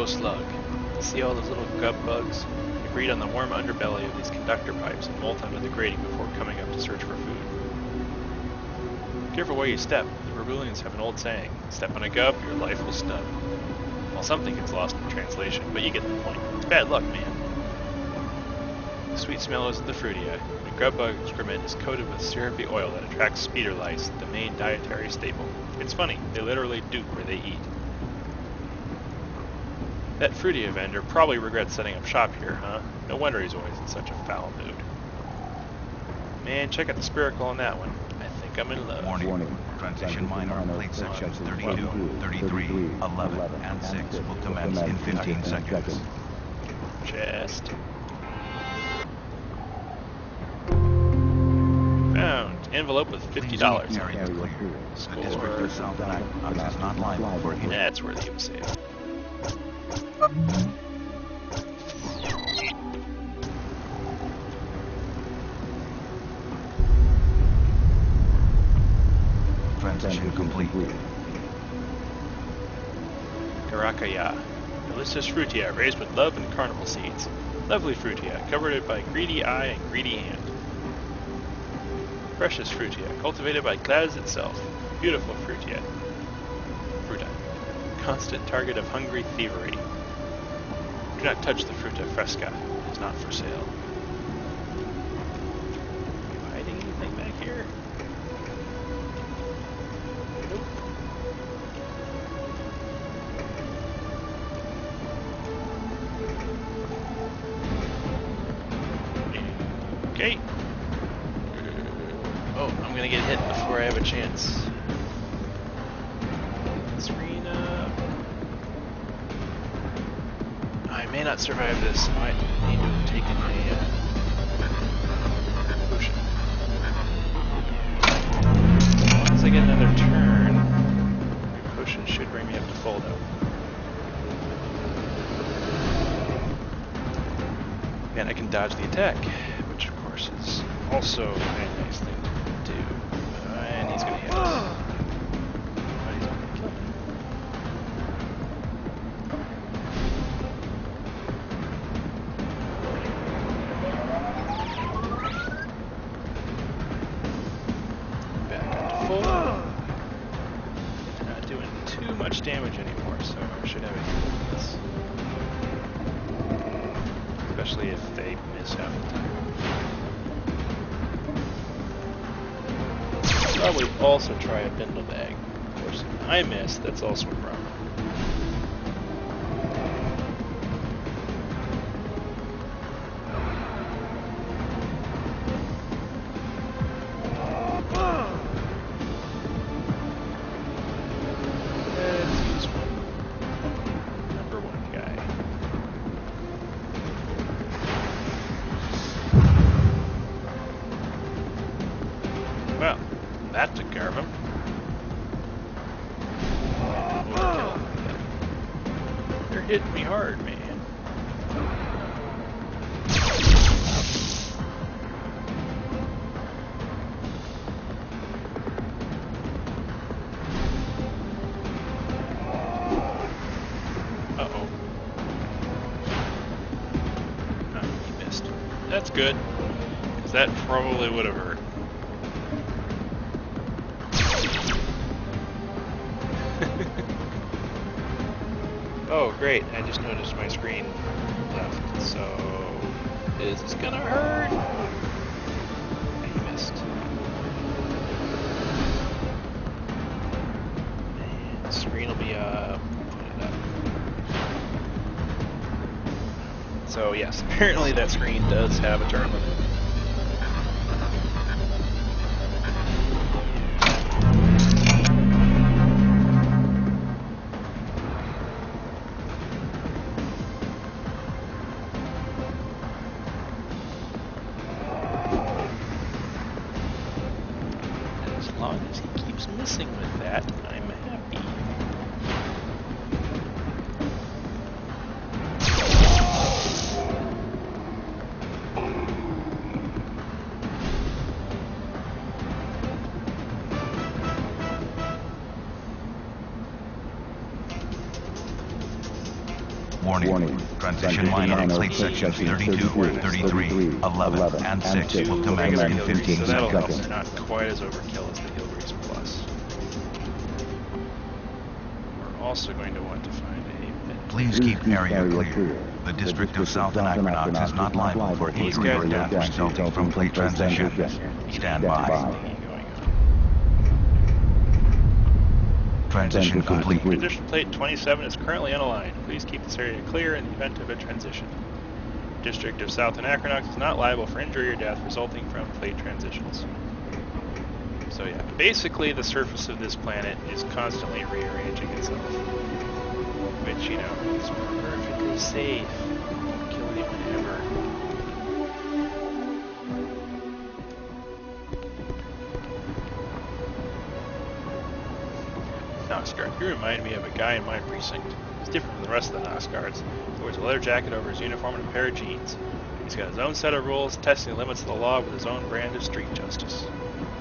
Slug. See all those little grub bugs? They breed on the warm underbelly of these conductor pipes and molt under the grating before coming up to search for food. Careful where you step. The Verbulians have an old saying, step on a gub, your life will snub. Well, something gets lost in translation, but you get the point. It's bad luck, man. The sweet smell is the fruitia. The grub bug excrement is coated with syrupy oil that attracts speeder lice, the main dietary staple. It's funny, they literally dupe where they eat. That fruitia vendor probably regrets setting up shop here, huh? No wonder he's always in such a foul mood. Man, check out the spiracle on that one. I think I'm in love. Warning. Transition minor plate sections 32, 33, 11, and 6 will commence in 15 seconds. Chest. Found. Envelope with $50. Area clear. The District of South Anachronox is not liable for injury. That's worthy of a save. Transition complete. Karakaya. Delicious fruitia raised with love and carnival seeds. Lovely fruitia, covered by greedy eye and greedy hand. Precious fruitia, cultivated by Claus itself. Beautiful fruitia. Fruta. Constant target of hungry thievery. Do not touch the fruta fresca. It is not for sale. Are you hiding anything back here? Nope. gonna get hit before I have a chance. Serena. I may not survive this. I might need to have taken a potion. Once I get another turn, my potion should bring me up to full though. And I can dodge the attack, which of course is also a nice thing to do. And he's gonna hit us. But he's not gonna kill me. Back up to full. Not doing too much damage anymore, so I should have a hit with this. Especially if they miss half the time. Probably also try a bindle bag. Of course, if I miss, that's also a problem. Let's use one. Number one guy. Well, that took care of him. Overkill. They're hitting me hard, man. Uh-oh. Oh, he missed. That's good, because that probably would have hurt. Oh, great. I just noticed my screen left. So, is this gonna hurt? And he missed. And the screen will be up. Put it up. So, yes, apparently that screen does have a turn limit. As long as he keeps missing with that, I'm happy. Warning. Transition line on plate sections 32, 33, 11, and 6 will commence in 15 So that'll help. seconds. Not quite as overkill as the Heal Breeze Plus. We're also going to want to find a bed. Please keep area clear. The district of South Anachronox is not liable for injury or death resulting from plate transition. Stand by. Thingy going on. Transition complete. Transition plate 27 is currently unaligned. Please keep this area clear in the event of a transition. District of South Anachronox is not liable for injury or death resulting from plate transitions. So yeah, basically the surface of this planet is constantly rearranging itself. Which, you know, is perfectly safe. Won't kill anyone ever. Noxguard, you remind me of a guy in my precinct. He's different from the rest of the Noxguards. He wears a leather jacket over his uniform and a pair of jeans. He's got his own set of rules, testing the limits of the law with his own brand of street justice.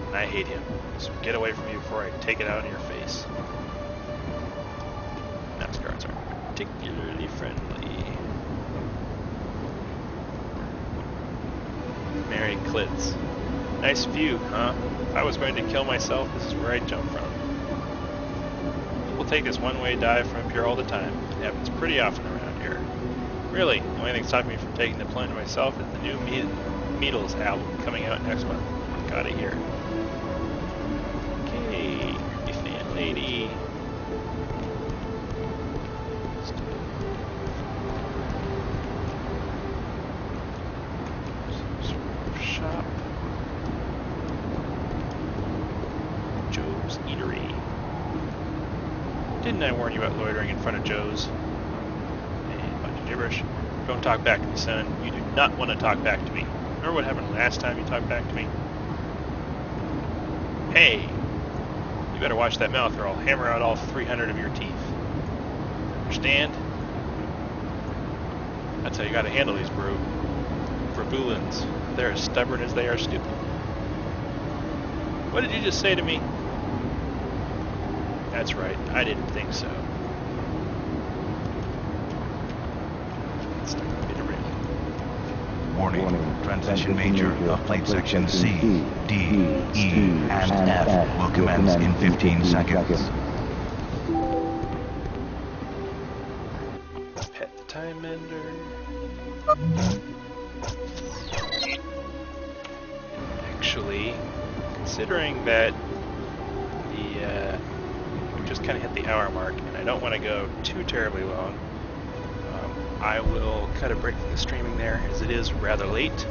And I hate him, so get away from me before I take it out in your face. Noxguards are particularly friendly. Mary Klitz. Nice view, huh? If I was going to kill myself, this is where I'd jump from. We'll take this one-way dive from up here all the time. It happens pretty often around here. Really, the only thing stopping me from taking the plunge myself is the new Beatles album coming out next month. Gotta hear. Okay, creepy fan lady. Shop. Didn't I warn you about loitering in front of Joe's? And a bunch of gibberish. Don't talk back to me, son. You do not want to talk back to me. Remember what happened last time you talked back to me? Hey! You better watch that mouth or I'll hammer out all 300 of your teeth. Understand? That's how you gotta handle these Brabulans. They're as stubborn as they are stupid. What did you just say to me? That's right, I didn't think so. It's not gonna be derailed. Warning. Transition major of plate section C, D, E, and F will commence in 15 seconds. Pet the time ender. Actually, considering that we just kind of hit the hour mark, and I don't want to go too terribly long, I will cut a break from the streaming there, as it is rather late,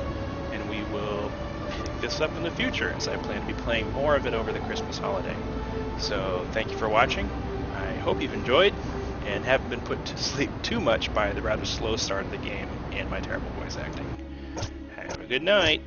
and we will pick this up in the future, as I plan to be playing more of it over the Christmas holiday. So, thank you for watching. I hope you've enjoyed, and haven't been put to sleep too much by the rather slow start of the game and my terrible voice acting. Have a good night.